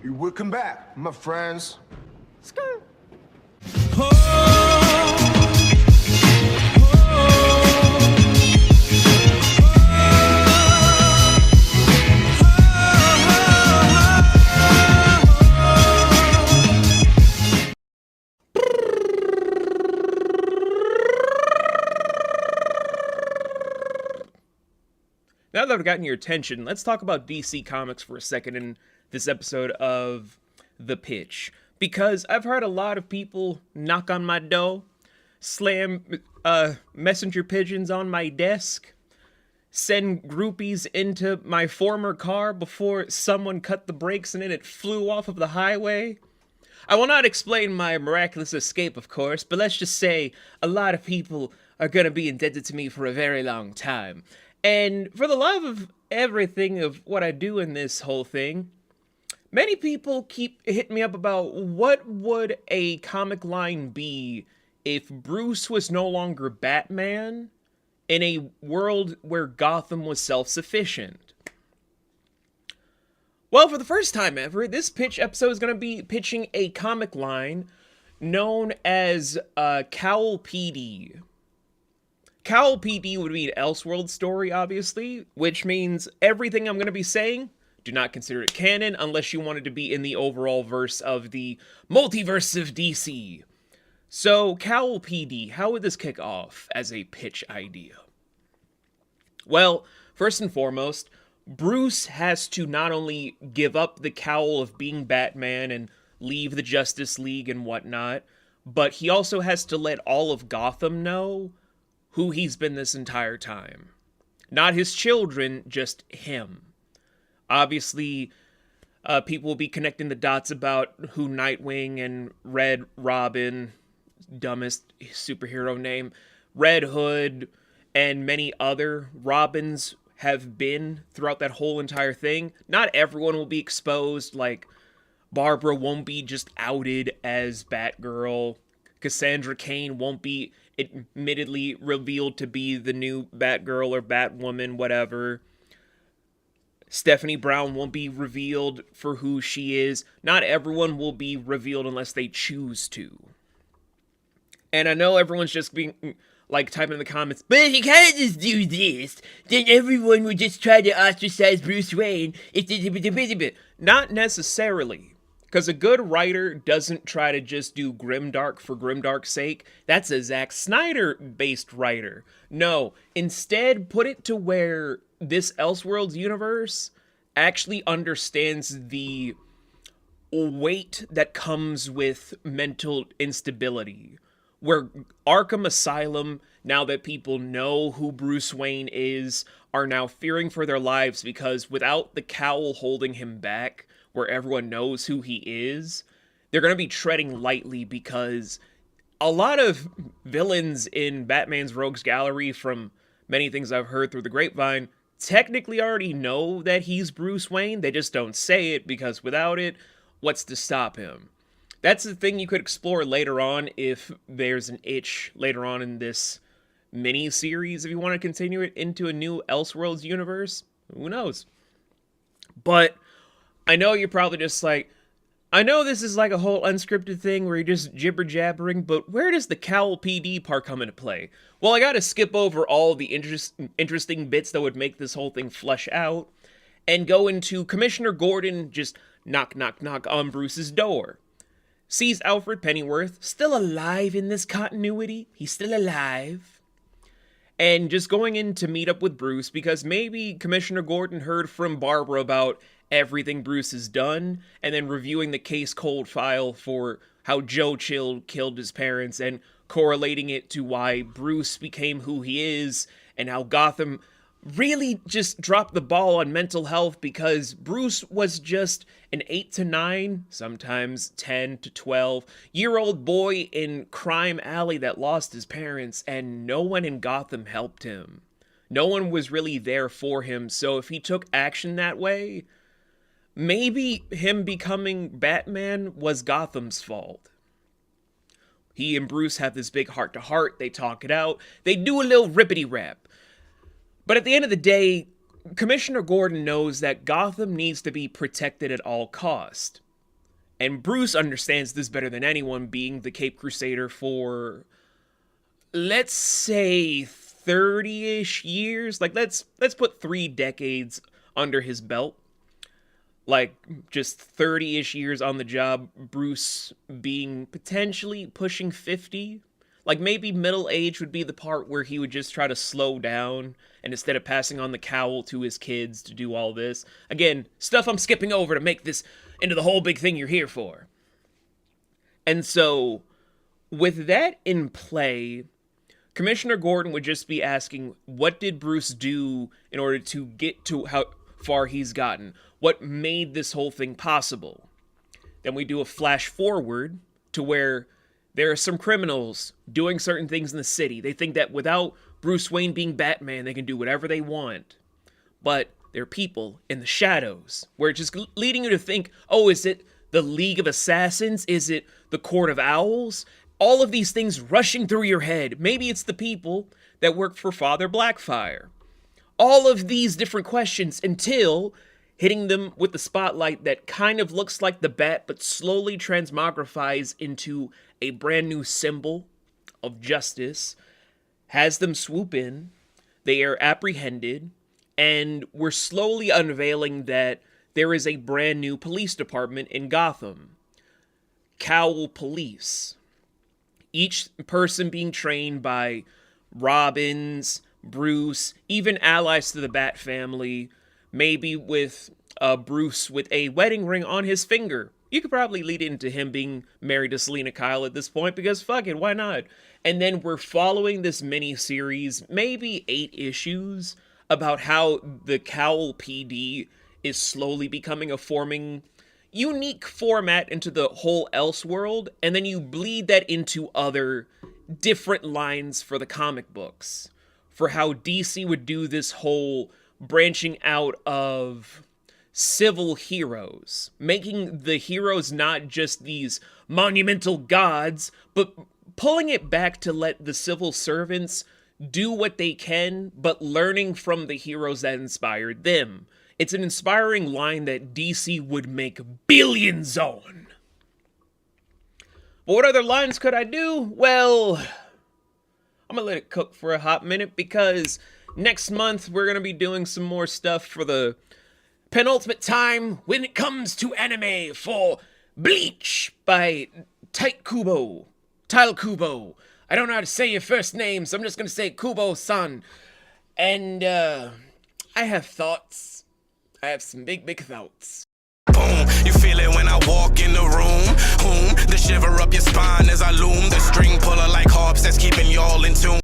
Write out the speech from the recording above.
You will come back, my friends. Skirt. Now that I've gotten your attention, let's talk about DC Comics for a second in this episode of The Pitch. Because I've heard a lot of people knock on my door, slam messenger pigeons on my desk, send groupies into my former car before someone cut the brakes and then it flew off of the highway. I will not explain my miraculous escape, of course, but let's just say a lot of people are gonna be indebted to me for a very long time. And for the love of everything of what I do in this whole thing, many people keep hitting me up about what would a comic line be if Bruce was no longer Batman in a world where Gotham was self-sufficient. Well, for the first time ever, this pitch episode is going to be pitching a comic line known as Cowl PD. Cowl PD would be an Elseworld story, obviously, which means everything I'm going to be saying, do not consider it canon unless you want it to be in the overall verse of the multiverse of DC. So, Cowl PD, how would this kick off as a pitch idea? Well, first and foremost, Bruce has to not only give up the cowl of being Batman and leave the Justice League and whatnot, but he also has to let all of Gotham know who he's been this entire time. Not his children, just him. Obviously, people will be connecting the dots about who Nightwing and Red Robin, dumbest superhero name, Red Hood, and many other Robins have been throughout that whole entire thing. Not everyone will be exposed, like Barbara won't be just outed as Batgirl. Cassandra Cain won't be admittedly revealed to be the new Batgirl or Batwoman, whatever. Stephanie Brown won't be revealed for who she is. Not everyone will be revealed unless they choose to. And I know everyone's just being, like, typing in the comments, but if you can't just do this, then everyone would just try to ostracize Bruce Wayne. Not necessarily. Because a good writer doesn't try to just do grimdark for grimdark's sake. That's a Zack Snyder-based writer. No, instead put it to where this Elseworlds universe actually understands the weight that comes with mental instability. Where Arkham Asylum, now that people know who Bruce Wayne is, are now fearing for their lives because without the cowl holding him back, where everyone knows who he is, they're going to be treading lightly because a lot of villains in Batman's Rogues Gallery, from many things I've heard through the grapevine, technically already know that he's Bruce Wayne. They just don't say it because without it, what's to stop him? That's the thing you could explore later on if there's an itch later on in this mini-series. If you want to continue it into a new Elseworlds universe, who knows? But I know you're probably just like, I know this is like a whole unscripted thing where you're just jibber-jabbering, but where does the Cowl PD part come into play? Well, I gotta skip over all the interesting bits that would make this whole thing flesh out, and go into Commissioner Gordon just knock, knock, knock on Bruce's door. Sees Alfred Pennyworth, still alive in this continuity. He's still alive. And just going in to meet up with Bruce because maybe Commissioner Gordon heard from Barbara about everything Bruce has done, and then reviewing the case cold file for how Joe Chill killed his parents and correlating it to why Bruce became who he is and how Gotham really just dropped the ball on mental health because Bruce was just an 8 to 9, sometimes 10 to 12-year-old boy in Crime Alley that lost his parents, and no one in Gotham helped him. No one was really there for him, so if he took action that way, maybe him becoming Batman was Gotham's fault. He and Bruce have this big heart-to-heart, they talk it out, they do a little rippity-rap. But at the end of the day, Commissioner Gordon knows that Gotham needs to be protected at all cost. And Bruce understands this better than anyone, being the Cape Crusader for, let's say, 30-ish years. Like, let's put 3 decades under his belt. Like, just 30-ish years on the job, Bruce being potentially pushing 50. Like, maybe middle age would be the part where he would just try to slow down, and instead of passing on the cowl to his kids to do all this. Again, stuff I'm skipping over to make this into the whole big thing you're here for. And so, with that in play, Commissioner Gordon would just be asking, what did Bruce do in order to get to how far he's gotten? What made this whole thing possible? Then we do a flash forward to where there are some criminals doing certain things in the city. They think that without Bruce Wayne being Batman, they can do whatever they want. But there are people in the shadows, where it's just leading you to think, oh, is it the League of Assassins? Is it the Court of Owls? All of these things rushing through your head. Maybe it's the people that work for Father Blackfire. All of these different questions until hitting them with the spotlight that kind of looks like the bat, but slowly transmogrifies into a brand new symbol of justice, has them swoop in, they are apprehended, and we're slowly unveiling that there is a brand new police department in Gotham. Cowl Police. Each person being trained by Robins, Bruce, even allies to the Bat family, maybe with Bruce with a wedding ring on his finger. You could probably lead into him being married to Selina Kyle at this point, because fuck it, why not? And then we're following this mini-series, maybe 8 issues, about how the Cowl PD is slowly becoming a forming unique format into the whole Elseworld, and then you bleed that into other different lines for the comic books, for how DC would do this whole branching out of civil heroes, making the heroes not just these monumental gods, but pulling it back to let the civil servants do what they can, but learning from the heroes that inspired them. It's an inspiring line that DC would make billions on. But what other lines could I do? Well, I'm gonna let it cook for a hot minute, because next month we're gonna be doing some more stuff for the penultimate time when it comes to anime for Bleach by Tyle Kubo. I don't know how to say your first name, so I'm just gonna say Kubo-san. And I have thoughts. I have some big thoughts. Boom, you feel it when I walk in the room. The shiver up your spine.